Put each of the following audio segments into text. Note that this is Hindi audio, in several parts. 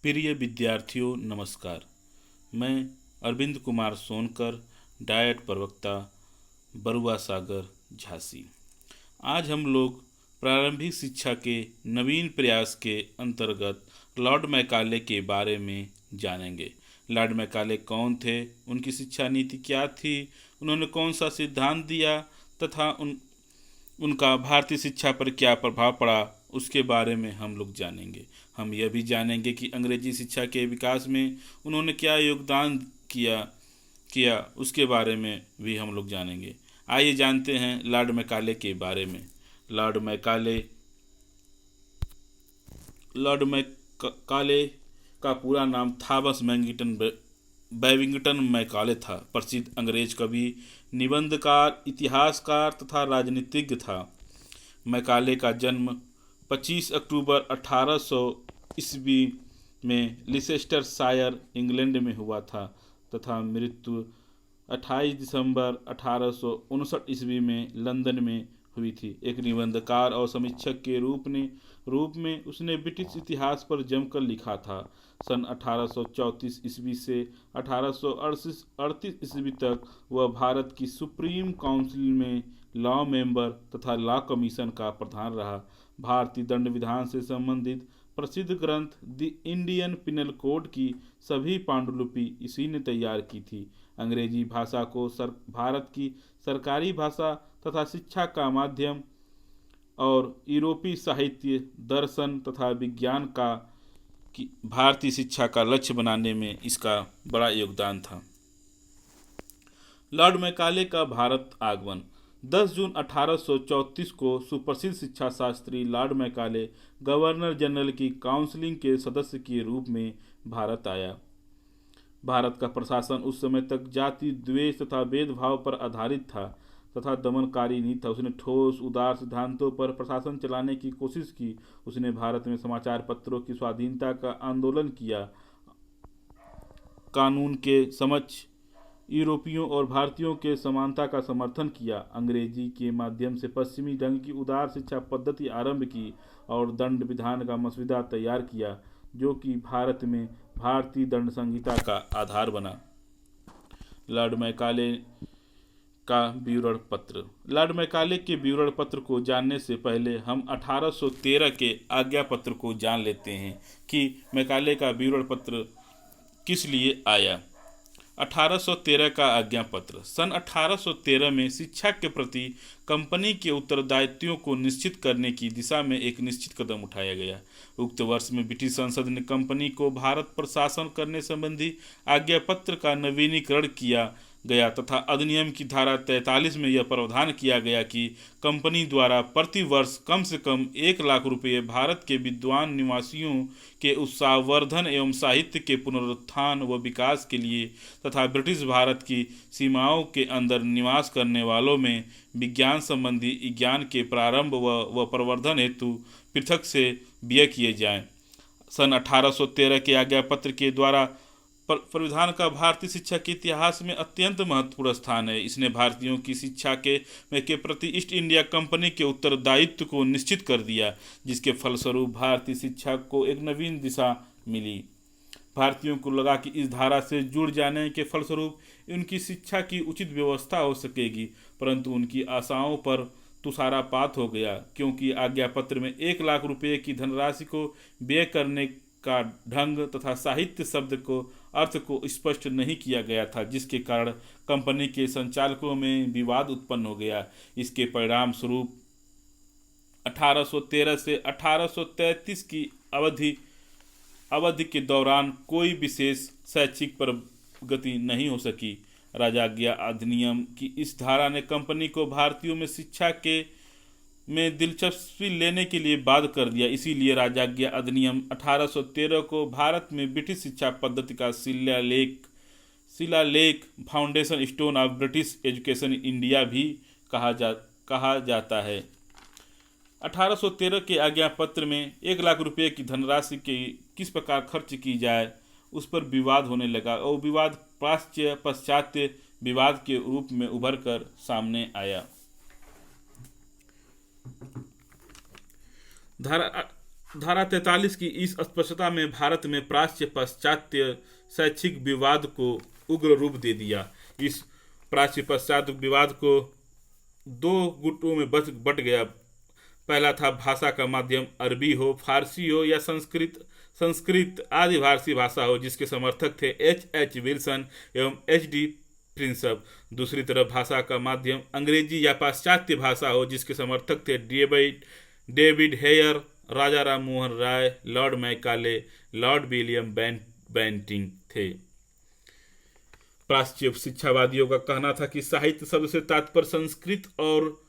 प्रिय विद्यार्थियों नमस्कार। मैं अरविंद कुमार सोनकर, डायट प्रवक्ता, बरुआ सागर, झांसी। आज हम लोग प्रारंभिक शिक्षा के नवीन प्रयास के अंतर्गत लॉर्ड मैकाले के बारे में जानेंगे। लॉर्ड मैकाले कौन थे, उनकी शिक्षा नीति क्या थी, उन्होंने कौन सा सिद्धांत दिया तथा उनका भारतीय शिक्षा पर क्या प्रभाव पड़ा, उसके बारे में हम लोग जानेंगे। हम यह भी जानेंगे कि अंग्रेजी शिक्षा के विकास में उन्होंने क्या योगदान किया उसके बारे में भी हम लोग जानेंगे। आइए जानते हैं लॉर्ड मैकाले के बारे में। लॉर्ड मैकाले का पूरा नाम थॉमस बेविंगटन मैकाले था। प्रसिद्ध अंग्रेज कवि, निबंधकार, इतिहासकार तथा राजनीतिज्ञ था। मैकाले का जन्म 25 अक्टूबर 1800 ईस्वी में लिसेस्टरशायर, इंग्लैंड में हुआ था तथा मृत्यु 28 दिसंबर 1859 ईस्वी में लंदन में हुई थी। एक निबंधकार और समीक्षक के रूप में उसने ब्रिटिश इतिहास पर जमकर लिखा था। सन 1834 ईस्वी से 1838 ईस्वी तक वह भारत की सुप्रीम काउंसिल में लॉ मेंबर तथा लॉ कमीशन का प्रधान रहा। भारतीय दंड विधान से संबंधित प्रसिद्ध ग्रंथ द इंडियन पिनल कोड की सभी पांडुलिपि इसी ने तैयार की थी। अंग्रेजी भाषा को भारत की सरकारी भाषा तथा शिक्षा का माध्यम और यूरोपीय साहित्य, दर्शन तथा विज्ञान का भारतीय शिक्षा का लक्ष्य बनाने में इसका बड़ा योगदान था। लॉर्ड मैकाले का भारत आगमन 10 जून 1834 को सुप्रसिद्ध शिक्षा Shastri Lord Macaulay governor general की काउंसिल के सदस्य के रूप में भारत आया। भारत का प्रशासन उस समय तक जाति द्वेष तथा भेदभाव पर आधारित था तथा दमनकारी नहीं था। उसने ठोस उदार सिद्धांतों पर प्रशासन चलाने की कोशिश की। उसने भारत में समाचार पत्रों की स्वाधीनता का आंदोलन किया, कानून के समक्ष यूरोपियों और भारतीयों के समानता का समर्थन किया, अंग्रेजी के माध्यम से पश्चिमी ढंग की उदार शिक्षा पद्धति आरंभ की और दंड विधान का मसौदा तैयार किया, जो कि भारत में भारतीय दंड संहिता का आधार बना। लॉर्ड मैकाले का विवरण पत्र। लॉर्ड मैकाले के विवरण पत्र को जानने से पहले हम 1813 के आज्ञा पत्र को जान लेते हैं कि मैकाले का विवरण पत्र किस लिए आया। 1813 का आज्ञा पत्र। सन 1813 में शिक्षा के प्रति कंपनी के उत्तरदायित्वों को निश्चित करने की दिशा में एक निश्चित कदम उठाया गया। उक्त वर्ष में ब्रिटिश संसद ने कंपनी को भारत पर शासन करने संबंधी आज्ञा पत्र का नवीनीकरण किया गया तथा अधिनियम की धारा 43 में यह प्रावधान किया गया कि कंपनी द्वारा प्रति वर्ष कम से कम 1 लाख रुपये भारत के विद्वान निवासियों के उत्साहवर्धन एवं साहित्य के पुनरुत्थान व विकास के लिए तथा ब्रिटिश भारत की सीमाओं के अंदर निवास करने वालों में विज्ञान संबंधी ज्ञान के प्रारंभ व प्रवर्धन हेतु पृथक से व्यय किए जाएं। सन 1813 के आज्ञा पत्र के द्वारा प्राविधान का भारतीय शिक्षा के इतिहास में अत्यंत महत्वपूर्ण स्थान है। इसने भारतीयों की शिक्षा के प्रति ईस्ट इंडिया कंपनी के उत्तरदायित्व को निश्चित कर दिया, जिसके फलस्वरूप भारतीय शिक्षा को एक नवीन दिशा मिली। भारतीयों को लगा कि इस धारा से जुड़ जाने के फलस्वरूप उनकी शिक्षा की उचित व्यवस्था हो सकेगी, परंतु उनकी आशाओं पर तुषारपात हो गया, क्योंकि आज्ञा पत्र में 1 लाख रुपये की धनराशि को व्यय करने का ढंग तथा साहित्य शब्द को अर्थ को स्पष्ट नहीं किया गया था, जिसके कारण कंपनी के संचालकों में विवाद उत्पन्न हो गया। इसके परिणाम स्वरूप 1813 से 1833 की अवधि के दौरान कोई विशेष शैक्षिक प्रगति नहीं हो सकी। राजाज्ञा अधिनियम की इस धारा ने कंपनी को भारतीयों में शिक्षा में दिलचस्पी लेने के लिए बाध्य कर दिया। इसीलिए राजाज्ञा अधिनियम 1813 को भारत में ब्रिटिश शिक्षा पद्धति का शिलालेख foundation stone of British education in India भी कहा जाता है। 1813 के आज्ञा पत्र में 1 लाख रुपये की धनराशि की किस प्रकार खर्च की जाए उस पर विवाद होने लगा और विवाद पाश्चात्य विवाद के रूप में उभर कर सामने आया। धारा 43 की इस स्पष्टता में भारत में प्राच्य पाश्चात्य शैक्षिक विवाद को उग्र रूप दे दिया। इस प्राच्य पाश्चात्य विवाद को दो गुटों में बट गया। पहला था भाषा का माध्यम अरबी हो, फारसी हो या संस्कृत आदि भारतीय भाषा हो, जिसके समर्थक थे H. विल्सन एवं H. प्रिंसप। दूसरी तरफ भाषा का माध्यम अंग्रेजी या पाश्चात्य भाषा हो, जिसके समर्थक थे David Hare, Raja Ram Mohan Roy, Lord Macaulay, Lord William Bentinck थे। प्राच्य शिक्षावादियों का कहना था कि साहित्य शब्द से तात्पर्य संस्कृत और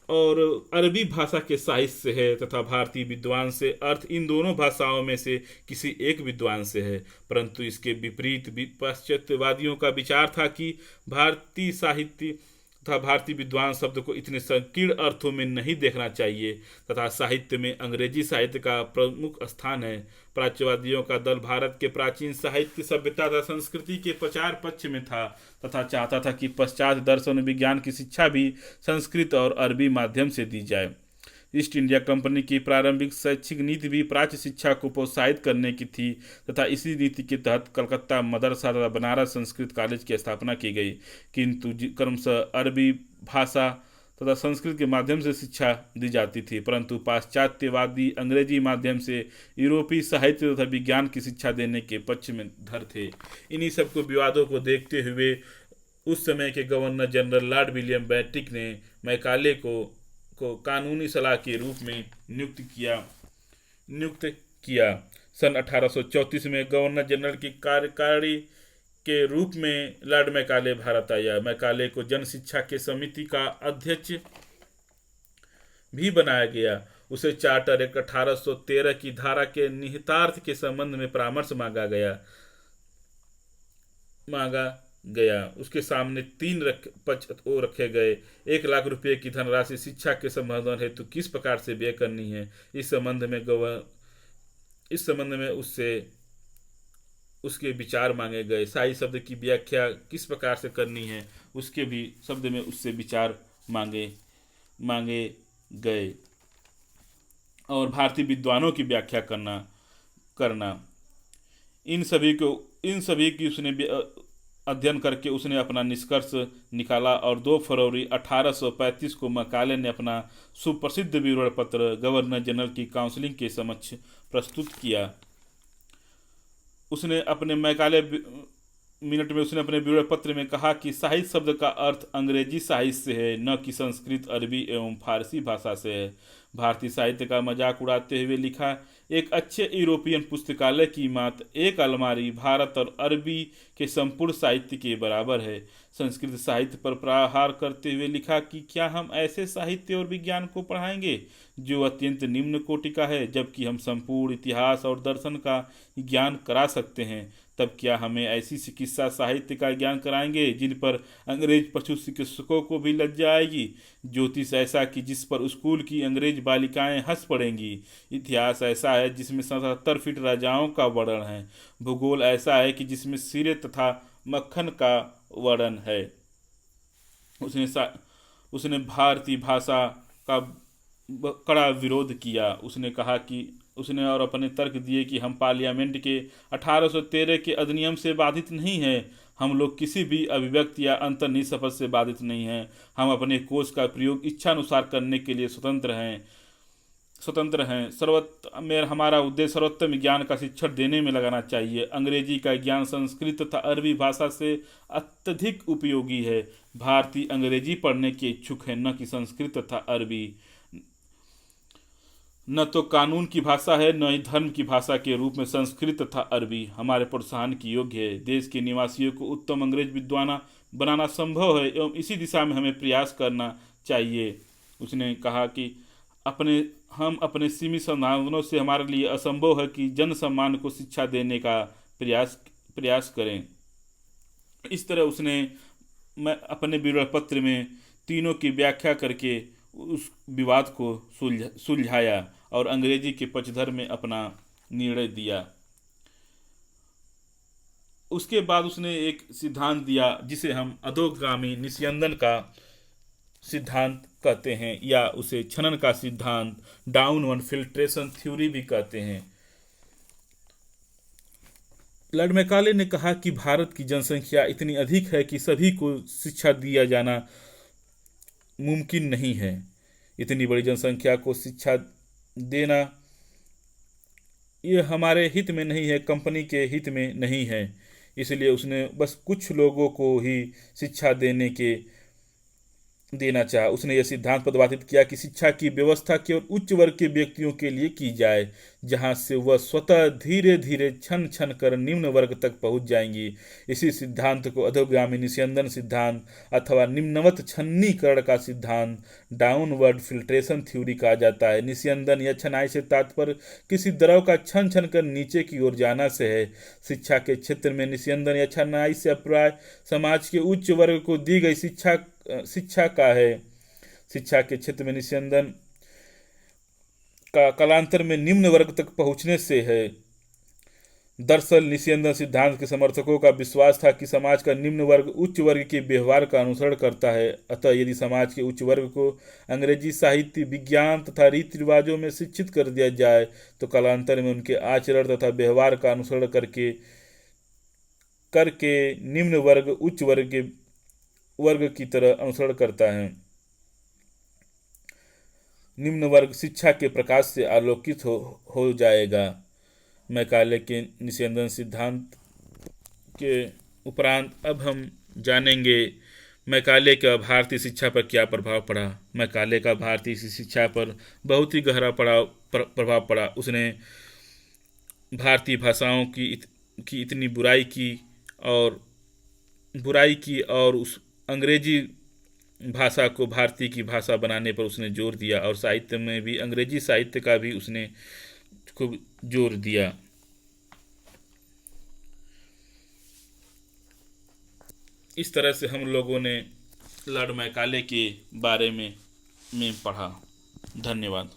अरबी भाषा के साहित्य से है तथा भारतीय विद्वान से अर्थ इन दोनों भाषाओं में से किसी एक विद्वान से है। परंतु इसके विपरीत पाश्चात्यवादियों का विचार था कि भारतीय साहित्य तथा भारतीय विद्वान शब्द को इतने संकीर्ण अर्थों में नहीं देखना चाहिए तथा साहित्य में अंग्रेजी साहित्य का प्रमुख स्थान है। प्राच्यवादियों का दल भारत के प्राचीन साहित्य, सभ्यता तथा संस्कृति के प्रचार पक्ष में था तथा चाहता था कि पश्चात दर्शन विज्ञान की शिक्षा भी संस्कृत और अरबी माध्यम से दी जाए। ईस्ट इंडिया कंपनी की प्रारंभिक शैक्षिक नीति भी प्राच्य शिक्षा को प्रोत्साहित करने की थी तथा इसी नीति के तहत कलकत्ता मदरसा तथा बनारस संस्कृत कॉलेज की स्थापना की गई, किंतु क्रमशः अरबी भाषा तथा संस्कृत के माध्यम से शिक्षा दी जाती थी। परंतु पाश्चात्यवादी अंग्रेजी माध्यम से यूरोपीय साहित्य तथा विज्ञान की शिक्षा देने के पक्ष में धर थे। इन्हीं सबको विवादों को देखते हुए उस समय के governor general Lord William Bentinck ने मैकाले को कानूनी सलाह के रूप में नियुक्त किया। सन 1834 में गवर्नर जनरल की कार्यकारी के रूप में लॉर्ड मैकाले भारत आया। मैकाले को जन शिक्षा के समिति का अध्यक्ष भी बनाया गया। उसे चार्टर एक्ट 1813 की धारा के निहितार्थ के संबंध में परामर्श मांगा गया। उसके सामने 3 पक्ष रखे गए। 1 लाख रुपए की धनराशि शिक्षा के संवर्धन हेतु किस प्रकार से व्यय करनी है, इस संबंध में उसके विचार मांगे गए। शाही शब्द की व्याख्या किस प्रकार से करनी है, उसके भी शब्द में उससे विचार मांगे गए और भारतीय विद्वानों की व्याख्या करना इन सभी की उसने अध्ययन करके उसने अपना निष्कर्ष निकाला और 2 फरवरी 1835 को मैकाले ने अपना सुप्रसिद्ध विवरण पत्र गवर्नर जनरल की काउंसिल के समक्ष प्रस्तुत किया। उसने अपने विवरण पत्र में कहा कि साहित्य शब्द का अर्थ अंग्रेजी साहित्य से है, न कि संस्कृत, अरबी एवं फारसी भाषा से है। भारतीय साहित्य का मजाक उड़ाते हुए लिखा, एक अच्छे यूरोपियन पुस्तकालय की मात्र एक अलमारी भारत और अरबी के संपूर्ण साहित्य के बराबर है। संस्कृत साहित्य पर प्रहार करते हुए लिखा कि क्या हम ऐसे साहित्य और विज्ञान को पढ़ाएंगे जो अत्यंत निम्न कोटि का है, जबकि हम संपूर्ण इतिहास और दर्शन का ज्ञान करा सकते हैं। तब क्या हमें ऐसी चिकित्सा साहित्य का ज्ञान कराएंगे जिन पर अंग्रेज पशु चिकित्सकों को भी लज्जा आएगी, ज्योतिष ऐसा कि जिस पर स्कूल की अंग्रेज बालिकाएं हंस पड़ेंगी, इतिहास ऐसा है जिसमें 77 फीट राजाओं का वर्णन है, भूगोल ऐसा है कि जिसमें सिरे तथा मक्खन का वर्णन है। उसने भारतीय भाषा का कड़ा विरोध किया। उसने कहा कि उसने और अपने तर्क दिए कि हम पार्लियामेंट के 1813 के अधिनियम से बाधित नहीं हैं, हम लोग किसी भी अभिव्यक्ति या अंतर्निहित शपथ से बाधित नहीं हैं, हम अपने कोष का प्रयोग इच्छानुसार करने के लिए स्वतंत्र हैं। हमारा उद्देश्य सर्वोत्तम ज्ञान का शिक्षण देने में लगाना चाहिए। अंग्रेजी का ज्ञान संस्कृत तथा अरबी भाषा से अत्यधिक उपयोगी है। भारतीय अंग्रेजी पढ़ने के इच्छुक है, न कि संस्कृत तथा अरबी। न तो कानून की भाषा है, न ही धर्म की भाषा के रूप में संस्कृत तथा अरबी हमारे प्रोत्साहन की योग्य है। देश के निवासियों को उत्तम अंग्रेज विद्वान बनाना संभव है एवं इसी दिशा में हमें प्रयास करना चाहिए। उसने कहा कि हम अपने सीमित संसाधनों से हमारे लिए असंभव है कि जन सम्मान को शिक्षा देने का प्रयास करें। इस तरह उसने अपने विवरण पत्र में तीनों की व्याख्या करके उस विवाद को सुलझाया और अंग्रेजी के पक्षधर में अपना निर्णय दिया। उसके बाद उसने एक सिद्धांत दिया जिसे हम अधोगामी निस्यंदन का सिद्धांत कहते हैं, या उसे छनन का सिद्धांत, डाउनवर्ड फिल्ट्रेशन थ्योरी भी कहते हैं। लॉर्ड मैकाले ने कहा कि भारत की जनसंख्या इतनी अधिक है कि सभी को शिक्षा दिया जाना मुमकिन नहीं है। इतनी बड़ी जनसंख्या को शिक्षा देना ये हमारे हित में नहीं है, कंपनी के हित में नहीं है। इसलिए उसने बस कुछ लोगों को ही शिक्षा देना चाहा। उसने यह सिद्धांत प्रतिपादित किया कि शिक्षा की व्यवस्था केवल उच्च वर्ग के व्यक्तियों के लिए की जाए, जहां से वह स्वतः धीरे धीरे छन छन कर निम्न वर्ग तक पहुंच जाएंगी। इसी सिद्धांत को अधोगामी निस्यंदन सिद्धांत अथवा निम्नवत छन्नीकरण का सिद्धांत, डाउनवर्ड फिल्ट्रेशन थ्योरी कहा जाता है। निस्यंदन या छनाई से तात्पर्य किसी द्रव का छन छन कर नीचे की ओर जाना से है। शिक्षा के क्षेत्र में निस्यंदन या छनाई से अभिप्राय समाज के उच्च वर्ग को दी गई शिक्षा का है। शिक्षा के क्षेत्र में निस्यंदन का कालांतर में निम्न वर्ग तक पहुंचने से है। दरअसल निस्यंदन सिद्धांत के समर्थकों का विश्वास था कि समाज का निम्न वर्ग उच्च वर्ग के व्यवहार का अनुसरण करता है। अतः यदि समाज के उच्च वर्ग को अंग्रेजी साहित्य, विज्ञान तथा रीति रिवाजों में शिक्षित कर दिया जाए तो कालांतर में उनके आचरण तथा व्यवहार का अनुसरण करके निम्न वर्ग उच्च वर्ग की तरह अनुसरण करता है। निम्न वर्ग शिक्षा के प्रकाश से आलोकित हो जाएगा। मैकाले के निस्यंदन सिद्धांत के उपरांत अब हम जानेंगे मैकाले का भारतीय शिक्षा पर क्या प्रभाव पड़ा। मैकाले का भारतीय शिक्षा पर बहुत ही गहरा प्रभाव पड़ा। उसने भारतीय भाषाओं की इतनी बुराई की और उस अंग्रेजी भाषा को भारतीय की भाषा बनाने पर उसने जोर दिया, और साहित्य में भी अंग्रेजी साहित्य का भी उसने खूब जोर दिया। इस तरह से हम लोगों ने लॉर्ड मैकाले के बारे में पढ़ा। धन्यवाद।